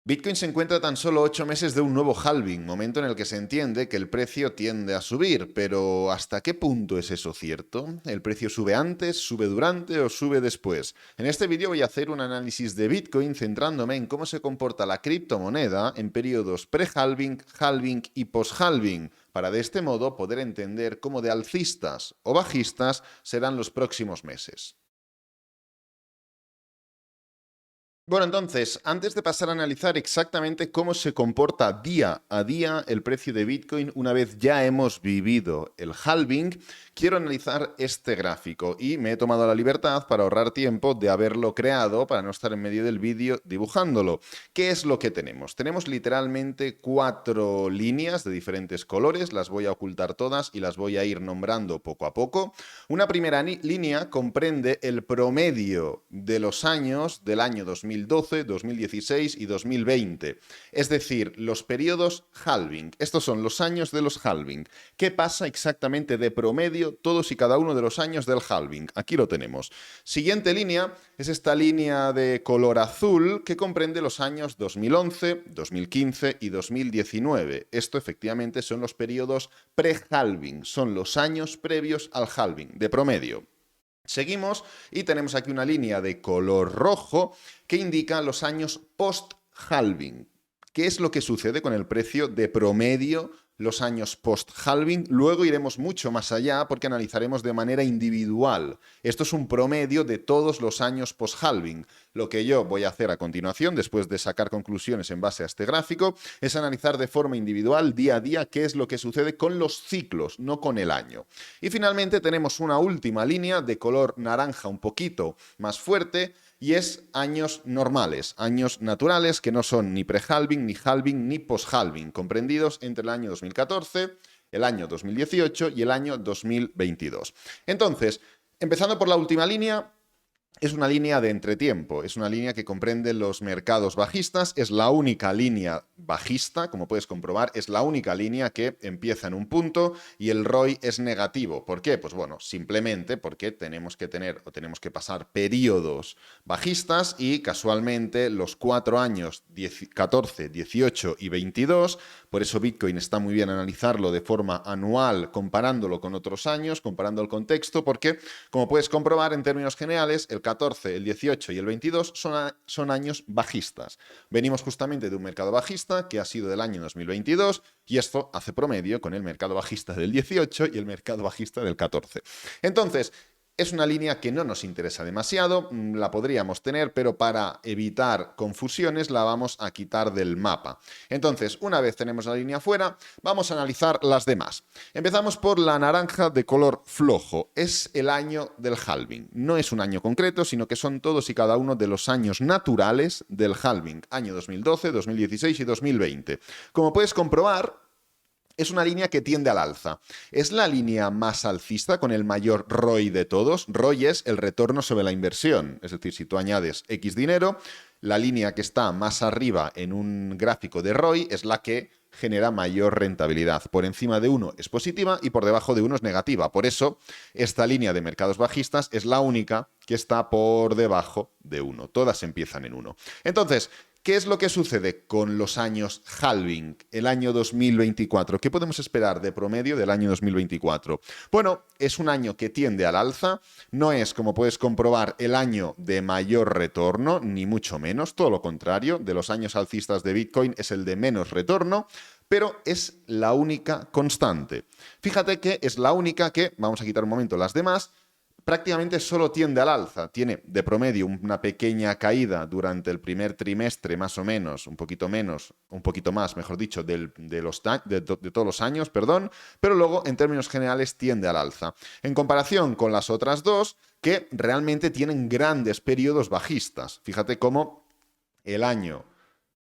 Bitcoin se encuentra a tan solo 8 meses de un nuevo halving, momento en el que se entiende que el precio tiende a subir, pero ¿hasta qué punto es eso cierto? ¿El precio sube antes, sube durante o sube después? En este vídeo voy a hacer un análisis de Bitcoin centrándome en cómo se comporta la criptomoneda en periodos pre-halving, halving y post-halving, para de este modo poder entender cómo de alcistas o bajistas serán los próximos meses. Bueno, entonces, antes de pasar a analizar exactamente cómo se comporta día a día el precio de Bitcoin una vez ya hemos vivido el halving, quiero analizar este gráfico y me he tomado la libertad para ahorrar tiempo de haberlo creado para no estar en medio del vídeo dibujándolo. ¿Qué es lo que tenemos? Tenemos literalmente 4 líneas de diferentes colores, las voy a ocultar todas y las voy a ir nombrando poco a poco. Una primera línea comprende el promedio de los años del año 2012, 2016 y 2020. Es decir, los periodos halving. Estos son los años de los halving. ¿Qué pasa exactamente de promedio todos y cada uno de los años del halving? Aquí lo tenemos. Siguiente línea es esta línea de color azul que comprende los años 2011, 2015 y 2019. Esto efectivamente son los periodos pre-halving, son los años previos al halving, de promedio. Seguimos y tenemos aquí una línea de color rojo que indica los años post-halving. ¿Qué es lo que sucede con el precio de promedio los años post-halving? Luego iremos mucho más allá porque analizaremos de manera individual. Esto es un promedio de todos los años post-halving. Lo que yo voy a hacer a continuación, después de sacar conclusiones en base a este gráfico, es analizar de forma individual, día a día, qué es lo que sucede con los ciclos, no con el año. Y finalmente tenemos una última línea de color naranja un poquito más fuerte, y es años normales, años naturales que no son ni pre-halving, ni halving, ni post-halving, comprendidos entre el año 2014, el año 2018 y el año 2022. Entonces, empezando por la última línea, es una línea de entretiempo, es una línea que comprende los mercados bajistas, es la única línea bajista, como puedes comprobar, es la única línea que empieza en un punto y el ROI es negativo. ¿Por qué? Pues bueno, simplemente porque tenemos que pasar periodos bajistas y casualmente los 4 años 14, 18 y 22, por eso Bitcoin está muy bien analizarlo de forma anual comparándolo con otros años, comparando el contexto, porque como puedes comprobar en términos generales, el 14, el 18 y el 22 son años bajistas. Venimos justamente de un mercado bajista que ha sido del año 2022 y esto hace promedio con el mercado bajista del 18 y el mercado bajista del 14. Entonces, es una línea que no nos interesa demasiado, la podríamos tener, pero para evitar confusiones la vamos a quitar del mapa. Entonces, una vez tenemos la línea fuera, vamos a analizar las demás. Empezamos por la naranja de color flojo. Es el año del halving. No es un año concreto, sino que son todos y cada uno de los años naturales del halving. Año 2012, 2016 y 2020. Como puedes comprobar, es una línea que tiende al alza. Es la línea más alcista con el mayor ROI de todos. ROI es el retorno sobre la inversión. Es decir, si tú añades X dinero, la línea que está más arriba en un gráfico de ROI es la que genera mayor rentabilidad. Por encima de 1 es positiva y por debajo de 1 es negativa. Por eso, esta línea de mercados bajistas es la única que está por debajo de 1. Todas empiezan en 1. Entonces, ¿qué es lo que sucede con los años halving, el año 2024? ¿Qué podemos esperar de promedio del año 2024? Bueno, es un año que tiende al alza, no es, como puedes comprobar, el año de mayor retorno, ni mucho menos, todo lo contrario, de los años alcistas de Bitcoin es el de menos retorno, pero es la única constante. Fíjate que es la única que, vamos a quitar un momento las demás, prácticamente solo tiende al alza. Tiene de promedio una pequeña caída durante el primer trimestre, más o menos, un poquito más, mejor dicho, de todos los años, perdón, pero luego, en términos generales, tiende al alza. En comparación con las otras dos, que realmente tienen grandes periodos bajistas. Fíjate cómo el año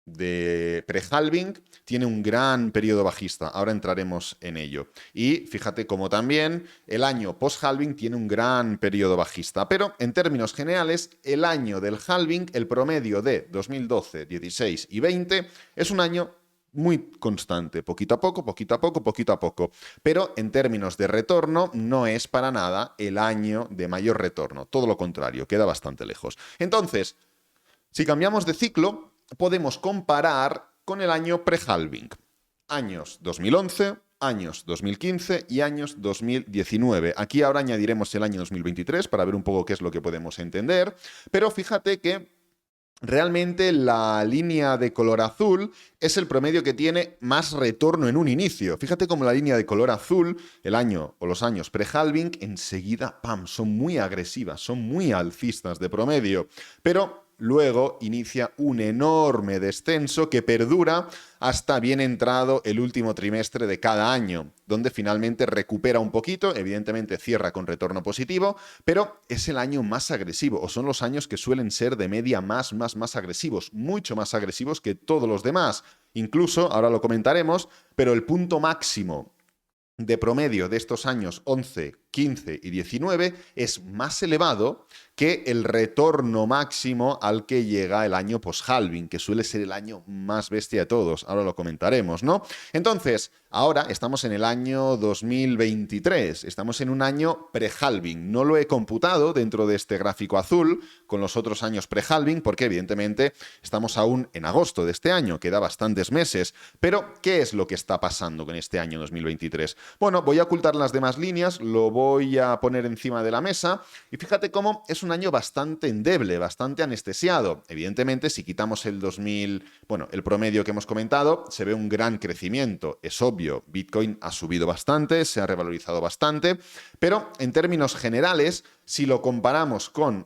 de pre-halving tiene un gran periodo bajista. Ahora entraremos en ello. Y fíjate cómo también el año post-halving tiene un gran periodo bajista. Pero en términos generales, el año del halving, el promedio de 2012, 16 y 20, es un año muy constante, poquito a poco, poquito a poco, poquito a poco. Pero en términos de retorno, no es para nada el año de mayor retorno. Todo lo contrario, queda bastante lejos. Entonces, si cambiamos de ciclo, podemos comparar con el año pre-halving. Años 2011, años 2015 y años 2019. Aquí ahora añadiremos el año 2023 para ver un poco qué es lo que podemos entender, pero fíjate que realmente la línea de color azul es el promedio que tiene más retorno en un inicio. Fíjate cómo la línea de color azul, el año o los años pre-halving, enseguida, ¡pam!, son muy agresivas, son muy alcistas de promedio. Pero luego inicia un enorme descenso que perdura hasta bien entrado el último trimestre de cada año, donde finalmente recupera un poquito, evidentemente cierra con retorno positivo, pero es el año más agresivo, o son los años que suelen ser de media más agresivos, mucho más agresivos que todos los demás. Incluso, ahora lo comentaremos, pero el punto máximo de promedio de estos años 11, 15 y 19 es más elevado que el retorno máximo al que llega el año post-halving, que suele ser el año más bestia de todos. Ahora lo comentaremos, ¿no? Entonces, ahora estamos en el año 2023, estamos en un año pre-halving. No lo he computado dentro de este gráfico azul con los otros años pre-halving, porque evidentemente estamos aún en agosto de este año, queda bastantes meses. Pero, ¿qué es lo que está pasando con este año 2023? Bueno, voy a ocultar las demás líneas, lo voy a poner encima de la mesa y fíjate cómo es un año bastante endeble, bastante anestesiado. Evidentemente, si quitamos el el promedio que hemos comentado, se ve un gran crecimiento. Es obvio, Bitcoin ha subido bastante, se ha revalorizado bastante, pero en términos generales, si lo comparamos con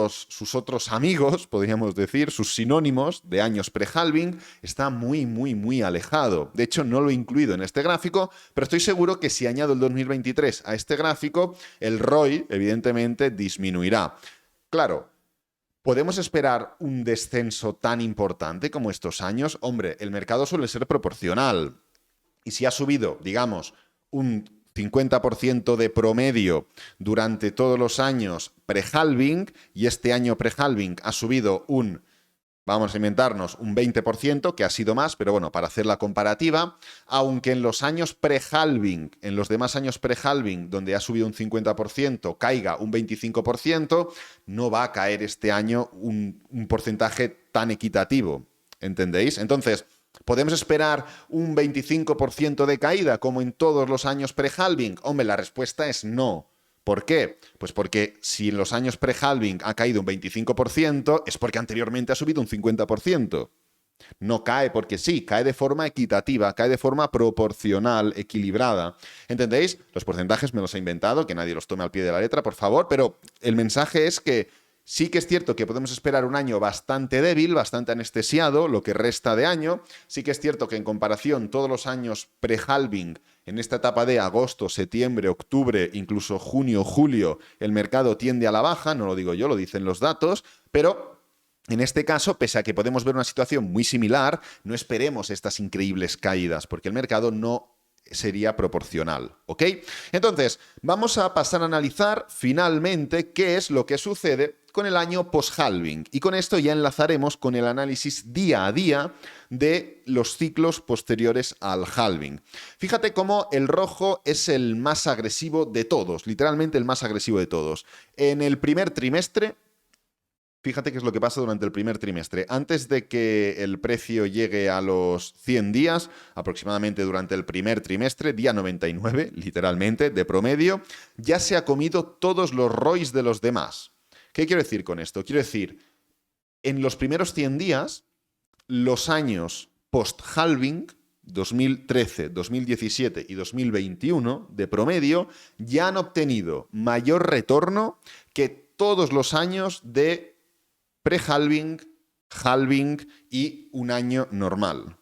sus otros amigos, podríamos decir, sus sinónimos de años pre-halving, está muy alejado. De hecho, no lo he incluido en este gráfico, pero estoy seguro que si añado el 2023 a este gráfico, el ROI, evidentemente, disminuirá. Claro, ¿podemos esperar un descenso tan importante como estos años? Hombre, el mercado suele ser proporcional. Y si ha subido, digamos, un 50% de promedio durante todos los años pre-halving, y este año pre-halving ha subido vamos a inventarnos, un 20%, que ha sido más, pero bueno, para hacer la comparativa, aunque en los años pre-halving, en los demás años pre-halving, donde ha subido un 50%, caiga un 25%, no va a caer este año un porcentaje tan equitativo, ¿entendéis? Entonces, ¿podemos esperar un 25% de caída como en todos los años pre-halving? Hombre, la respuesta es no. ¿Por qué? Pues porque si en los años pre-halving ha caído un 25%, es porque anteriormente ha subido un 50%. No cae porque sí, cae de forma equitativa, cae de forma proporcional, equilibrada. ¿Entendéis? Los porcentajes me los he inventado, que nadie los tome al pie de la letra, por favor, pero el mensaje es que sí que es cierto que podemos esperar un año bastante débil, bastante anestesiado, lo que resta de año. Sí que es cierto que en comparación todos los años pre-halving, en esta etapa de agosto, septiembre, octubre, incluso junio, julio, el mercado tiende a la baja, no lo digo yo, lo dicen los datos, pero en este caso, pese a que podemos ver una situación muy similar, no esperemos estas increíbles caídas, porque el mercado no sería proporcional, ¿ok? Entonces, vamos a pasar a analizar finalmente qué es lo que sucede con el año post-halving. Y con esto ya enlazaremos con el análisis día a día de los ciclos posteriores al halving. Fíjate cómo el rojo es el más agresivo de todos, literalmente el más agresivo de todos. En el primer trimestre, fíjate qué es lo que pasa durante el primer trimestre. Antes de que el precio llegue a los 100 días, aproximadamente durante el primer trimestre, día 99, literalmente, de promedio, ya se ha comido todos los ROIs de los demás. ¿Qué quiero decir con esto? Quiero decir, en los primeros 100 días, los años post-halving, 2013, 2017 y 2021, de promedio, ya han obtenido mayor retorno que todos los años de pre-halving, halving y un año normal.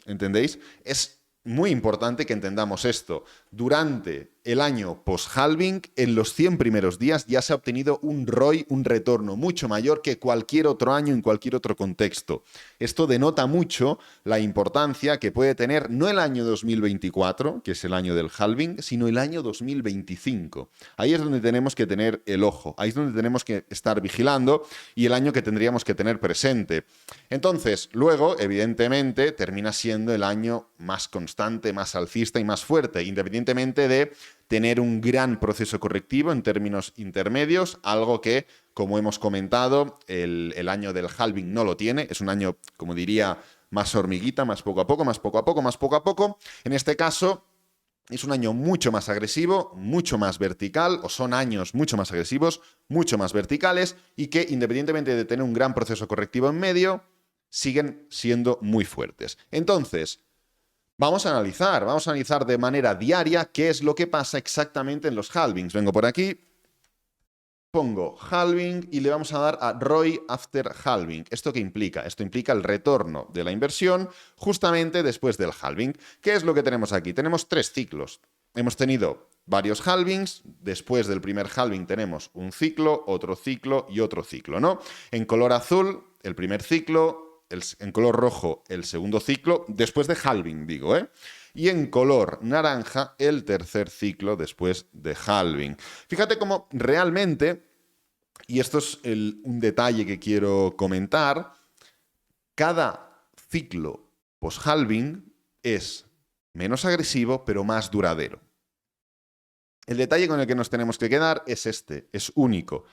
¿Entendéis? Es muy importante que entendamos esto. Durante el año post-halving, en los 100 primeros días ya se ha obtenido un ROI, un retorno mucho mayor que cualquier otro año en cualquier otro contexto. Esto denota mucho la importancia que puede tener no el año 2024, que es el año del halving, sino el año 2025. Ahí es donde tenemos que tener el ojo, ahí es donde tenemos que estar vigilando y el año que tendríamos que tener presente. Entonces, luego, evidentemente, termina siendo el año más constante, más alcista y más fuerte, independientemente de tener un gran proceso correctivo en términos intermedios, algo que, como hemos comentado, el año del halving no lo tiene. Es un año, como diría, más hormiguita, más poco a poco, más poco a poco, más poco a poco. En este caso, es un año mucho más agresivo, mucho más vertical, o son años mucho más agresivos, mucho más verticales, y que, independientemente de tener un gran proceso correctivo en medio, siguen siendo muy fuertes. Entonces, vamos a analizar de manera diaria qué es lo que pasa exactamente en los halvings. Vengo por aquí, pongo halving y le vamos a dar a ROI after halving. ¿Esto qué implica? Esto implica el retorno de la inversión justamente después del halving. ¿Qué es lo que tenemos aquí? Tenemos 3 ciclos. Hemos tenido varios halvings, después del primer halving tenemos un ciclo, otro ciclo y otro ciclo, ¿no? En color azul, el primer ciclo, en color rojo, el segundo ciclo, después de halving, digo, ¿eh? Y en color naranja, el tercer ciclo después de halving. Fíjate cómo realmente, y esto es un detalle que quiero comentar, cada ciclo post-halving es menos agresivo, pero más duradero. El detalle con el que nos tenemos que quedar es este, es único.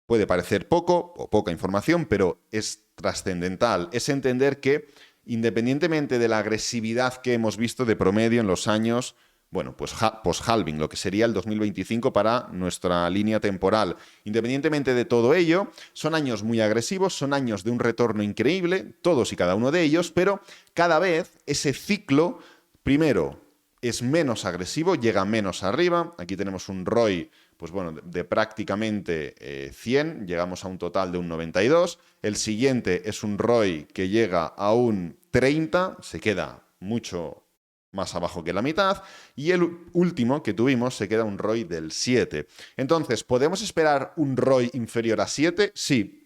Puede parecer poco o poca información, pero es trascendental. Es entender que, independientemente de la agresividad que hemos visto de promedio en los años, bueno, pues post-halving, lo que sería el 2025 para nuestra línea temporal, independientemente de todo ello, son años muy agresivos, son años de un retorno increíble, todos y cada uno de ellos, pero cada vez ese ciclo, primero, es menos agresivo, llega menos arriba. Aquí tenemos un ROI, pues bueno, de prácticamente 100, llegamos a un total de un 92. El siguiente es un ROI que llega a un 30, se queda mucho más abajo que la mitad. Y el último que tuvimos se queda un ROI del 7. Entonces, ¿podemos esperar un ROI inferior a 7? Sí.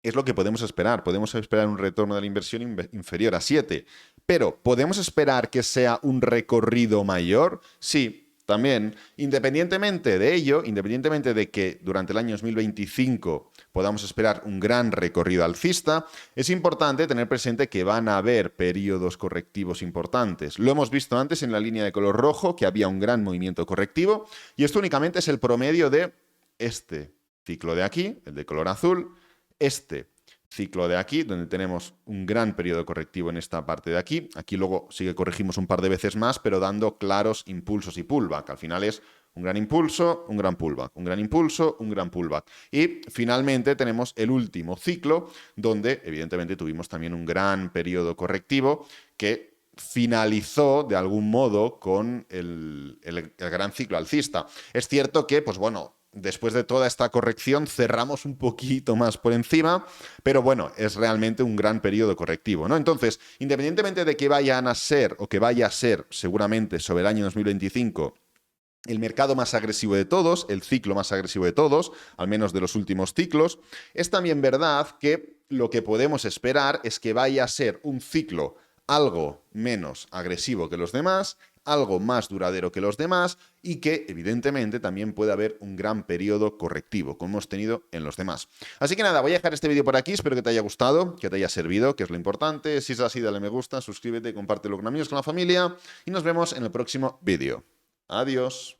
Es lo que podemos esperar. Podemos esperar un retorno de la inversión inferior a 7. Pero, ¿podemos esperar que sea un recorrido mayor? Sí, también. Independientemente de ello, independientemente de que durante el año 2025 podamos esperar un gran recorrido alcista, es importante tener presente que van a haber periodos correctivos importantes. Lo hemos visto antes en la línea de color rojo, que había un gran movimiento correctivo, y esto únicamente es el promedio de este ciclo de aquí, el de color azul, este ciclo de aquí, donde tenemos un gran periodo correctivo en esta parte de aquí. Aquí luego sí que corregimos un par de veces más, pero dando claros impulsos y pullback. Al final es un gran impulso, un gran pullback, un gran impulso, un gran pullback. Y finalmente tenemos el último ciclo, donde evidentemente tuvimos también un gran periodo correctivo que finalizó de algún modo con el gran ciclo alcista. Es cierto que, pues bueno, después de toda esta corrección cerramos un poquito más por encima, pero bueno, es realmente un gran periodo correctivo, ¿no? Entonces, independientemente de que vayan a ser o que vaya a ser seguramente sobre el año 2025 el mercado más agresivo de todos, el ciclo más agresivo de todos, al menos de los últimos ciclos, es también verdad que lo que podemos esperar es que vaya a ser un ciclo algo menos agresivo que los demás, algo más duradero que los demás y que evidentemente también puede haber un gran periodo correctivo, como hemos tenido en los demás. Así que nada, voy a dejar este vídeo por aquí, espero que te haya gustado, que te haya servido, que es lo importante. Si es así, dale me gusta, suscríbete, compártelo con amigos, con la familia y nos vemos en el próximo vídeo. Adiós.